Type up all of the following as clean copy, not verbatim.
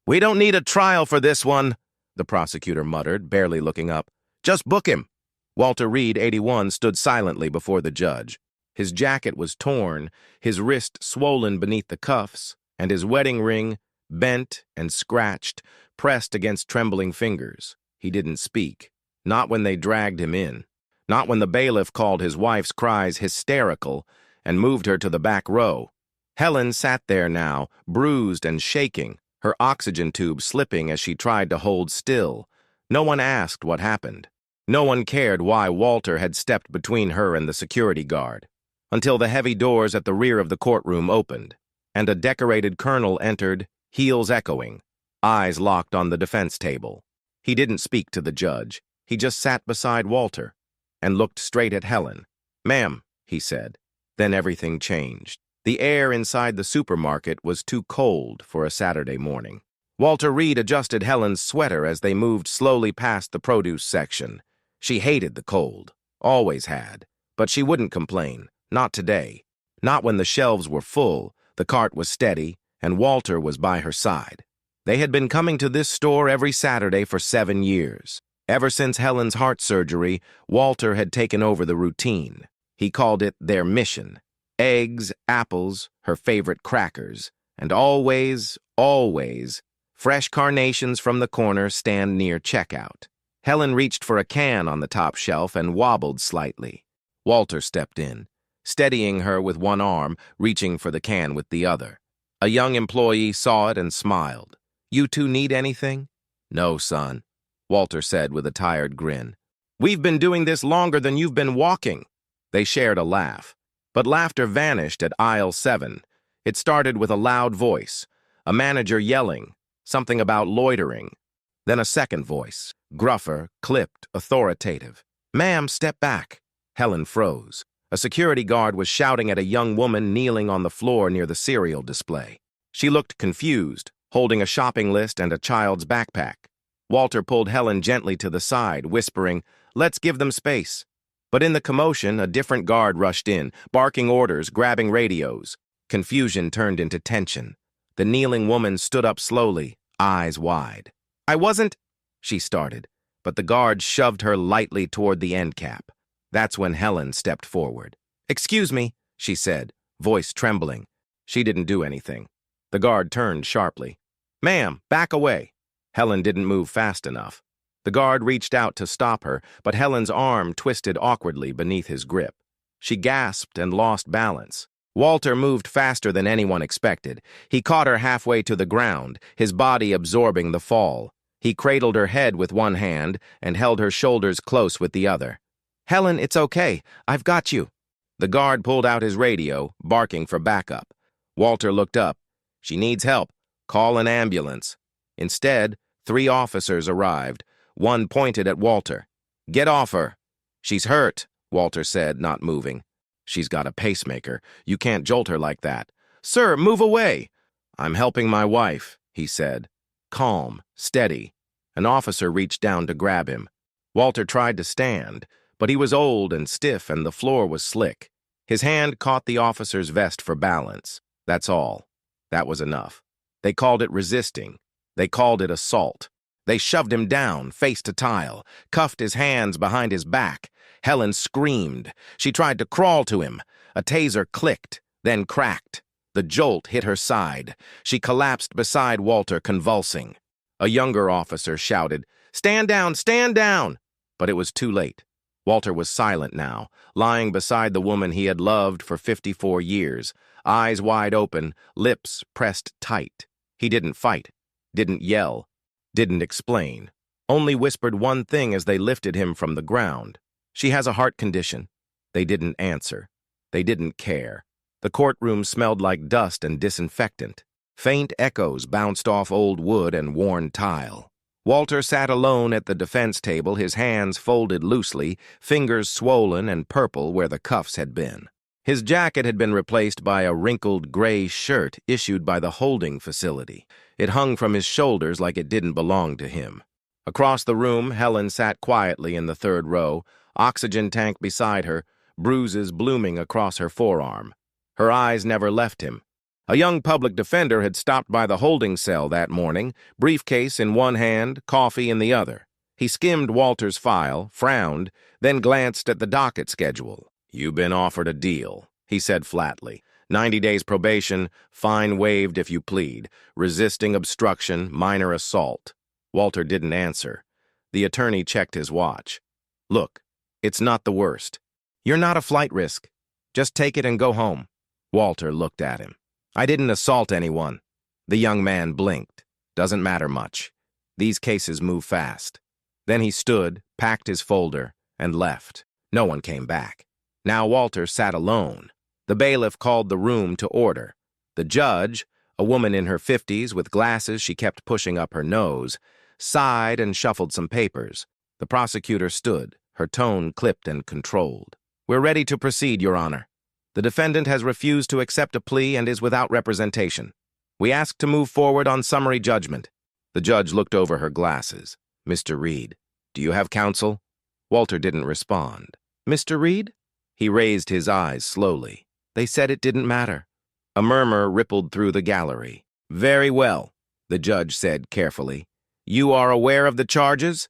"We don't need a trial for this one," the prosecutor muttered, barely looking up. "Just book him." Walter Reed, 81, stood silently before the judge. His jacket was torn, his wrist swollen beneath the cuffs, and his wedding ring, bent and scratched, pressed against trembling fingers. He didn't speak. Not when they dragged him in. Not when the bailiff called his wife's cries hysterical and moved her to the back row. Helen sat there now, bruised and shaking, her oxygen tube slipping as she tried to hold still. No one asked what happened. No one cared why Walter had stepped between her and the security guard, until the heavy doors at the rear of the courtroom opened, and a decorated colonel entered, heels echoing, eyes locked on the defense table. He didn't speak to the judge. He just sat beside Walter and looked straight at Helen. "Ma'am," he said. Then everything changed. The air inside the supermarket was too cold for a Saturday morning. Walter Reed adjusted Helen's sweater as they moved slowly past the produce section. She hated the cold, always had, but she wouldn't complain, not today. Not when the shelves were full, the cart was steady, and Walter was by her side. They had been coming to this store every Saturday for 7 years. Ever since Helen's heart surgery, Walter had taken over the routine. He called it their mission. Eggs, apples, her favorite crackers, and always, always, fresh carnations from the corner stand near checkout. Helen reached for a can on the top shelf and wobbled slightly. Walter stepped in, steadying her with one arm, reaching for the can with the other. A young employee saw it and smiled. "You two need anything?" "No, son," Walter said with a tired grin. "We've been doing this longer than you've been walking." They shared a laugh. But laughter vanished at aisle 7. It started with a loud voice, a manager yelling, something about loitering. Then a second voice, gruffer, clipped, authoritative. "Ma'am, step back." Helen froze. A security guard was shouting at a young woman kneeling on the floor near the cereal display. She looked confused, holding a shopping list and a child's backpack. Walter pulled Helen gently to the side, whispering, "Let's give them space." But in the commotion, a different guard rushed in, barking orders, grabbing radios. Confusion turned into tension. The kneeling woman stood up slowly, eyes wide. "I wasn't—" she started, but the guard shoved her lightly toward the end cap. That's when Helen stepped forward. "Excuse me," she said, voice trembling. She didn't do anything. The guard turned sharply. "Ma'am, back away." Helen didn't move fast enough. The guard reached out to stop her, but Helen's arm twisted awkwardly beneath his grip. She gasped and lost balance. Walter moved faster than anyone expected. He caught her halfway to the ground, his body absorbing the fall. He cradled her head with one hand and held her shoulders close with the other. "Helen, it's okay. I've got you." The guard pulled out his radio, barking for backup. Walter looked up. "She needs help. Call an ambulance." Instead, 3 officers arrived. One pointed at Walter. "Get off her." "She's hurt," Walter said, not moving. "She's got a pacemaker. You can't jolt her like that." "Sir, move away." "I'm helping my wife," he said. Calm, steady. An officer reached down to grab him. Walter tried to stand, but he was old and stiff and the floor was slick. His hand caught the officer's vest for balance. That's all. That was enough. They called it resisting. They called it assault. They shoved him down, face to tile, cuffed his hands behind his back. Helen screamed. She tried to crawl to him. A taser clicked, then cracked. The jolt hit her side. She collapsed beside Walter, convulsing. A younger officer shouted, "Stand down, stand down!" But it was too late. Walter was silent now, lying beside the woman he had loved for 54 years, eyes wide open, lips pressed tight. He didn't fight, didn't yell, didn't explain, only whispered one thing as they lifted him from the ground. "She has a heart condition." They didn't answer. They didn't care. The courtroom smelled like dust and disinfectant. Faint echoes bounced off old wood and worn tile. Walter sat alone at the defense table, his hands folded loosely, fingers swollen and purple where the cuffs had been. His jacket had been replaced by a wrinkled gray shirt issued by the holding facility. It hung from his shoulders like it didn't belong to him. Across the room, Helen sat quietly in the 3rd row, oxygen tank beside her, bruises blooming across her forearm. Her eyes never left him. A young public defender had stopped by the holding cell that morning, briefcase in one hand, coffee in the other. He skimmed Walter's file, frowned, then glanced at the docket schedule. "You've been offered a deal," he said flatly. 90 days probation, fine waived if you plead, resisting obstruction, minor assault. Walter didn't answer. The attorney checked his watch. "Look, it's not the worst. You're not a flight risk. Just take it and go home." Walter looked at him. "I didn't assault anyone." The young man blinked. "Doesn't matter much. These cases move fast." Then he stood, packed his folder, and left. No one came back. Now Walter sat alone. The bailiff called the room to order. The judge, a woman in her 50s with glasses she kept pushing up her nose, sighed and shuffled some papers. The prosecutor stood, her tone clipped and controlled. "We're ready to proceed, Your Honor. The defendant has refused to accept a plea and is without representation. We ask to move forward on summary judgment." The judge looked over her glasses. "Mr. Reed, do you have counsel?" Walter didn't respond. "Mr. Reed?" He raised his eyes slowly. "They said it didn't matter." A murmur rippled through the gallery. "Very well," the judge said carefully. "You are aware of the charges?"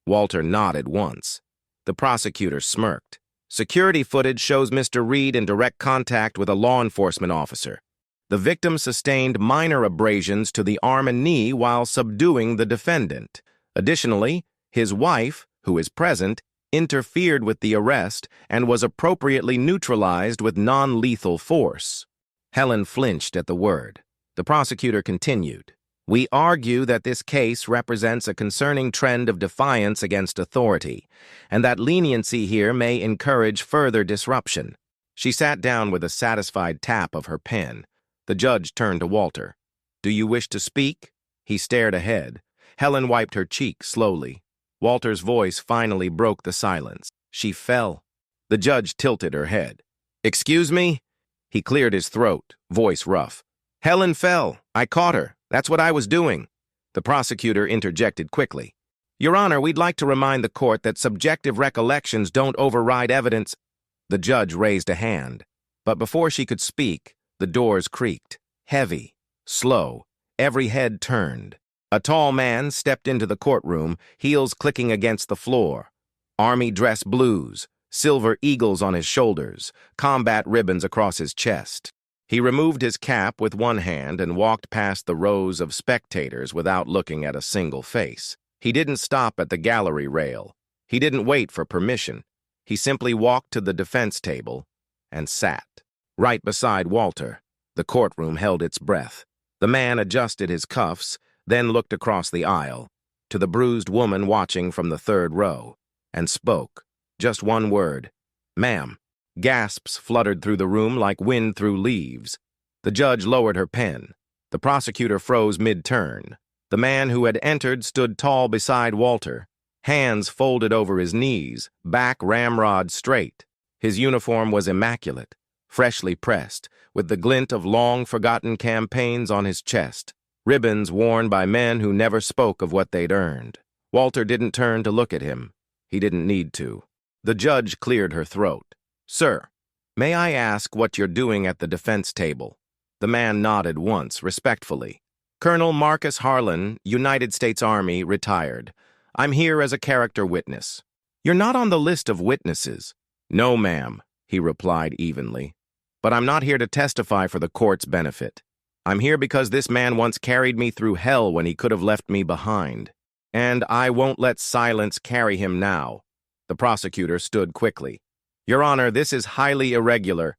Walter nodded once. The prosecutor smirked. "Security footage shows Mr. Reed in direct contact with a law enforcement officer. The victim sustained minor abrasions to the arm and knee while subduing the defendant. Additionally, his wife, who is present, interfered with the arrest and was appropriately neutralized with non-lethal force." Helen flinched at the word. The prosecutor continued. "We argue that this case represents a concerning trend of defiance against authority, and that leniency here may encourage further disruption." She sat down with a satisfied tap of her pen. The judge turned to Walter. "Do you wish to speak?" He stared ahead. Helen wiped her cheek slowly. Walter's voice finally broke the silence. "She fell." The judge tilted her head. "Excuse me?" He cleared his throat, voice rough. "Helen fell. I caught her. That's what I was doing." The prosecutor interjected quickly. "Your Honor, we'd like to remind the court that subjective recollections don't override evidence." The judge raised a hand. But before she could speak, the doors creaked. Heavy, slow, every head turned. A tall man stepped into the courtroom, heels clicking against the floor. Army dress blues, silver eagles on his shoulders, combat ribbons across his chest. He removed his cap with one hand and walked past the rows of spectators without looking at a single face. He didn't stop at the gallery rail. He didn't wait for permission. He simply walked to the defense table and sat. Right beside Walter, the courtroom held its breath. The man adjusted his cuffs, then looked across the aisle to the bruised woman watching from the third row, and spoke. Just one word. "Ma'am." Gasps fluttered through the room like wind through leaves. The judge lowered her pen. The prosecutor froze mid-turn. The man who had entered stood tall beside Walter, hands folded over his knees, back ramrod straight. His uniform was immaculate, freshly pressed, with the glint of long-forgotten campaigns on his chest, ribbons worn by men who never spoke of what they'd earned. Walter didn't turn to look at him. He didn't need to. The judge cleared her throat. "Sir, may I ask what you're doing at the defense table?" The man nodded once, respectfully. "Colonel Marcus Harlan, United States Army, retired. I'm here as a character witness." "You're not on the list of witnesses." "No, ma'am," he replied evenly. "But I'm not here to testify for the court's benefit. I'm here because this man once carried me through hell when he could have left me behind. And I won't let silence carry him now." The prosecutor stood quickly. "Your Honor, this is highly irregular.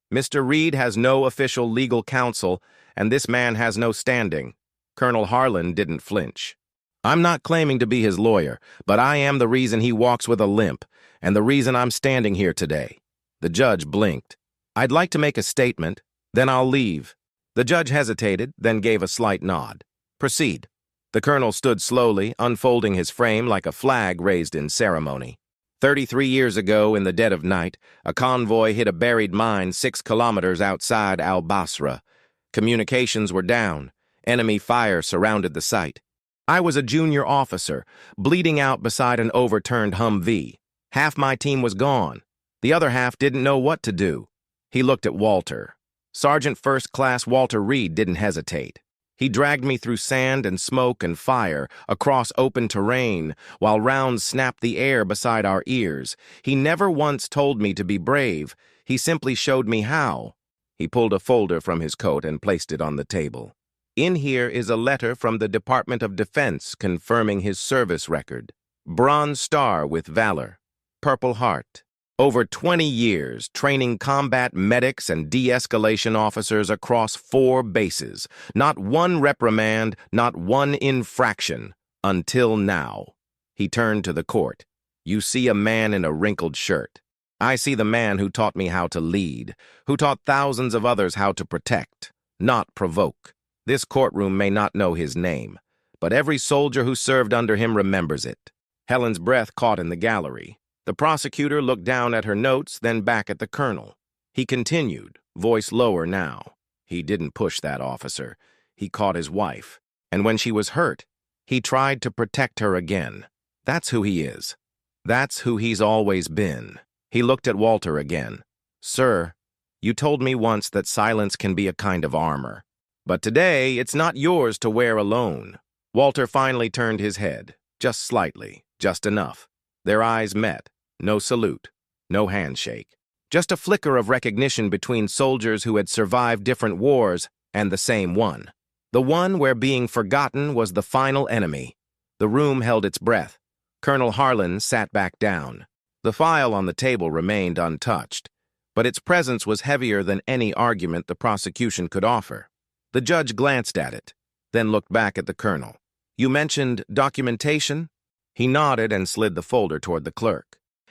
Mr. Reed has no official legal counsel, and this man has no standing." Colonel Harlan didn't flinch. "I'm not claiming to be his lawyer, but I am the reason he walks with a limp, and the reason I'm standing here today." The judge blinked. "I'd like to make a statement, then I'll leave." The judge hesitated, then gave a slight nod. "Proceed." The colonel stood slowly, unfolding his frame like a flag raised in ceremony. 33 years ago, in the dead of night, a convoy hit a buried mine 6 kilometers outside Al-Basra. Communications were down. Enemy fire surrounded the site. I was a junior officer, bleeding out beside an overturned Humvee. Half my team was gone. The other half didn't know what to do. He looked at Walter. Sergeant First Class Walter Reed didn't hesitate. He dragged me through sand and smoke and fire, across open terrain, while rounds snapped the air beside our ears. He never once told me to be brave. He simply showed me how. He pulled a folder from his coat and placed it on the table. In here is a letter from the Department of Defense confirming his service record. Bronze Star with Valor. Purple Heart. Over 20 years training combat medics and de-escalation officers across 4 bases. Not one reprimand, not one infraction. Until now. He turned to the court. You see a man in a wrinkled shirt. I see the man who taught me how to lead, who taught thousands of others how to protect, not provoke. This courtroom may not know his name, but every soldier who served under him remembers it. Helen's breath caught in the gallery. The prosecutor looked down at her notes, then back at the colonel. He continued, voice lower now. He didn't push that officer. He caught his wife. And when she was hurt, he tried to protect her again. That's who he is. That's who he's always been. He looked at Walter again. Sir, you told me once that silence can be a kind of armor. But today, it's not yours to wear alone. Walter finally turned his head, just slightly, just enough. Their eyes met. No salute, no handshake. Just a flicker of recognition between soldiers who had survived different wars and the same one. The one where being forgotten was the final enemy. The room held its breath. Colonel Harlan sat back down. The file on the table remained untouched, but its presence was heavier than any argument the prosecution could offer. The judge glanced at it, then looked back at the colonel. You mentioned documentation? He nodded and slid the folder toward the clerk.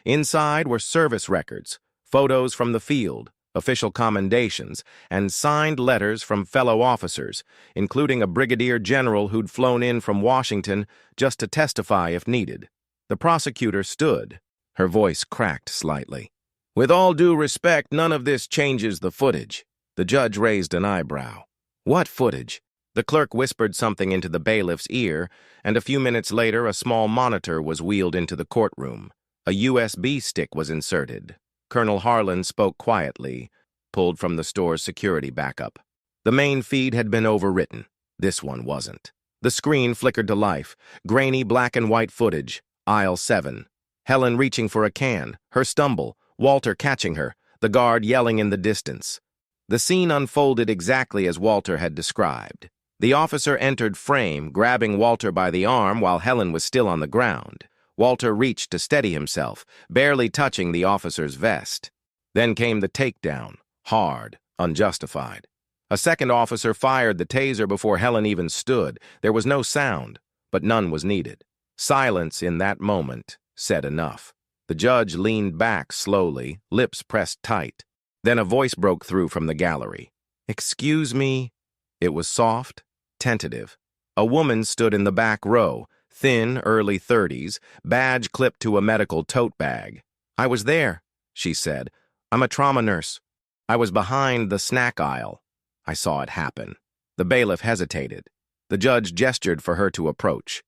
Inside were service records, photos from the field, official commendations, and signed letters from fellow officers, including a brigadier general who'd flown in from Washington just to testify if needed. The prosecutor stood. Her voice cracked slightly. With all due respect, none of this changes the footage. The judge raised an eyebrow. What footage? The clerk whispered something into the bailiff's ear, and a few minutes later a small monitor was wheeled into the courtroom. A USB stick was inserted. Colonel Harlan spoke quietly, pulled from the store's security backup. The main feed had been overwritten. This one wasn't. The screen flickered to life. Grainy black and white footage. Aisle 7. Helen reaching for a can. Her stumble. Walter catching her. The guard yelling in the distance. The scene unfolded exactly as Walter had described. The officer entered frame, grabbing Walter by the arm while Helen was still on the ground. Walter reached to steady himself, barely touching the officer's vest. Then came the takedown, hard, unjustified. A second officer fired the taser before Helen even stood. There was no sound, but none was needed. Silence in that moment said enough. The judge leaned back slowly, lips pressed tight. Then a voice broke through from the gallery. Excuse me. It was soft, tentative. A woman stood in the back row, thin, early 30s, badge clipped to a medical tote bag. I was there, she said. I'm a trauma nurse. I was behind the snack aisle. I saw it happen. The bailiff hesitated. The judge gestured for her to approach.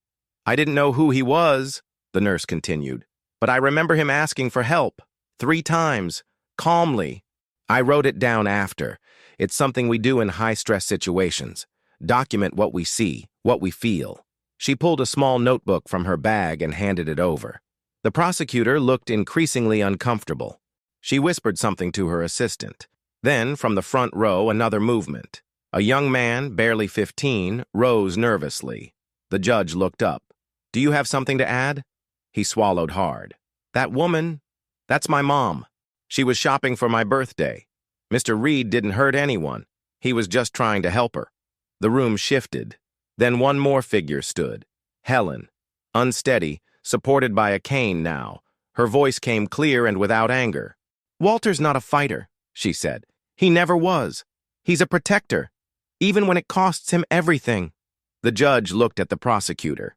I didn't know who he was, the nurse continued, but I remember him asking for help. 3 times, calmly. I wrote it down after. It's something we do in high-stress situations. Document what we see, what we feel. She pulled a small notebook from her bag and handed it over. The prosecutor looked increasingly uncomfortable. She whispered something to her assistant. Then, from the front row, another movement. A young man, barely 15, rose nervously. The judge looked up. Do you have something to add? He swallowed hard. That woman, that's my mom. She was shopping for my birthday. Mr. Reed didn't hurt anyone. He was just trying to help her. The room shifted. Then one more figure stood. Helen, unsteady, supported by a cane now. Her voice came clear and without anger. Walter's not a fighter, she said. He never was. He's a protector, even when it costs him everything. The judge looked at the prosecutor.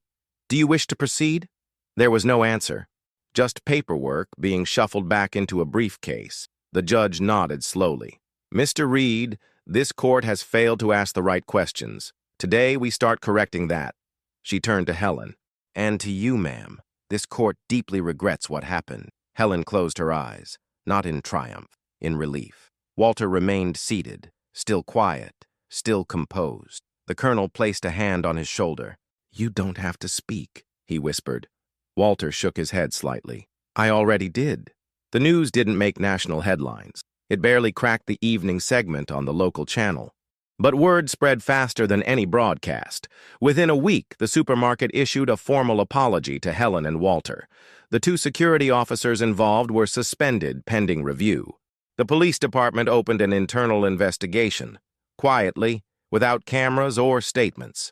Do you wish to proceed? There was no answer. Just paperwork being shuffled back into a briefcase. The judge nodded slowly. Mr. Reed, this court has failed to ask the right questions. Today, we start correcting that. She turned to Helen. And to you, ma'am. This court deeply regrets what happened. Helen closed her eyes, not in triumph, in relief. Walter remained seated, still quiet, still composed. The colonel placed a hand on his shoulder. "You don't have to speak," he whispered. Walter shook his head slightly. "I already did." The news didn't make national headlines. It barely cracked the evening segment on the local channel. But word spread faster than any broadcast. Within a week, the supermarket issued a formal apology to Helen and Walter. The two security officers involved were suspended pending review. The police department opened an internal investigation, quietly, without cameras or statements.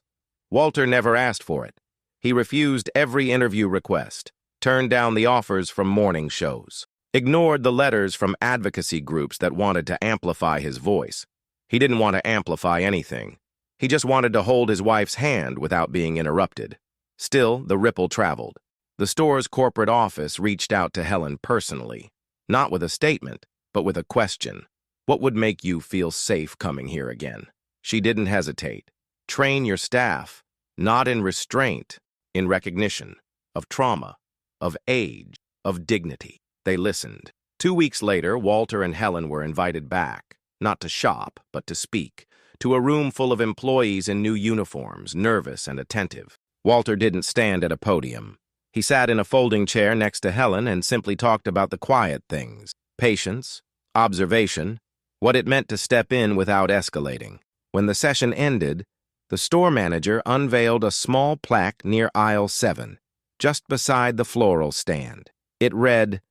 Walter never asked for it. He refused every interview request, turned down the offers from morning shows, ignored the letters from advocacy groups that wanted to amplify his voice. He didn't want to amplify anything. He just wanted to hold his wife's hand without being interrupted. Still, the ripple traveled. The store's corporate office reached out to Helen personally, not with a statement, but with a question. "What would make you feel safe coming here again?" She didn't hesitate. "Train your staff, not in restraint, in recognition of trauma, of age, of dignity." They listened. 2 weeks later, Walter and Helen were invited back, not to shop, but to speak, to a room full of employees in new uniforms, nervous and attentive. Walter didn't stand at a podium. He sat in a folding chair next to Helen and simply talked about the quiet things: patience, observation, what it meant to step in without escalating. When the session ended, the store manager unveiled a small plaque near aisle 7, just beside the floral stand. It read,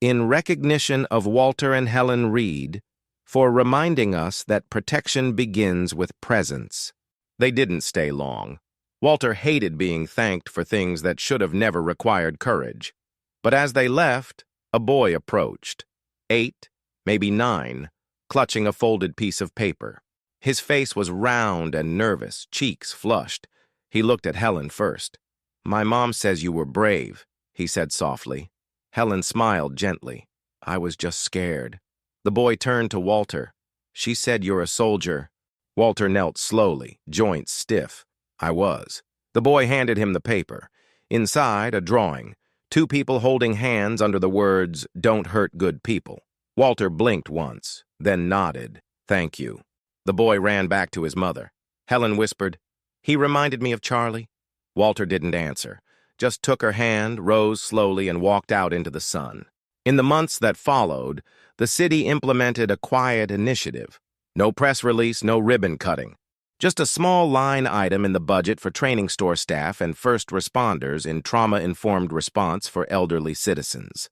"In recognition of Walter and Helen Reed, for reminding us that protection begins with presence." They didn't stay long. Walter hated being thanked for things that should have never required courage. But as they left, a boy approached, 8, maybe 9, clutching a folded piece of paper. His face was round and nervous, cheeks flushed. He looked at Helen first. "My mom says you were brave," he said softly. Helen smiled gently. "I was just scared." The boy turned to Walter. "She said you're a soldier." Walter knelt slowly, joints stiff. "I was." The boy handed him the paper. Inside, a drawing. 2 people holding hands under the words, "Don't hurt good people." Walter blinked once, then nodded. "Thank you." The boy ran back to his mother. Helen whispered, "He reminded me of Charlie." Walter didn't answer, just took her hand, rose slowly, and walked out into the sun. In the months that followed, the city implemented a quiet initiative. No press release, no ribbon cutting. Just a small line item in the budget for training store staff and first responders in trauma-informed response for elderly citizens.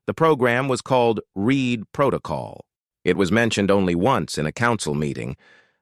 The program was called Reed Protocol. It was mentioned only once in a council meeting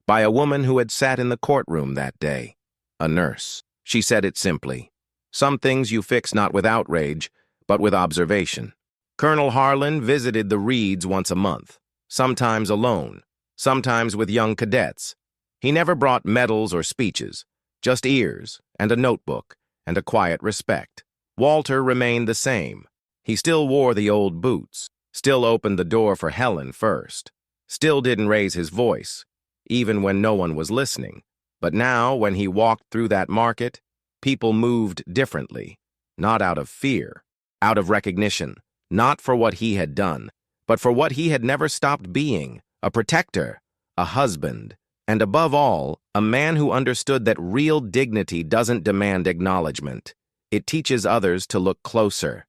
by a woman who had sat in the courtroom that day, a nurse. She said it simply: "Some things you fix not with outrage, but with observation." Colonel Harlan visited the Reeds once a month, sometimes alone, sometimes with young cadets. He never brought medals or speeches, just ears and a notebook and a quiet respect. Walter remained the same. He still wore the old boots, still opened the door for Helen first, still didn't raise his voice, even when no one was listening. But now, when he walked through that market, people moved differently, not out of fear, out of recognition, not for what he had done, but for what he had never stopped being: a protector, a husband, and above all, a man who understood that real dignity doesn't demand acknowledgement. It teaches others to look closer.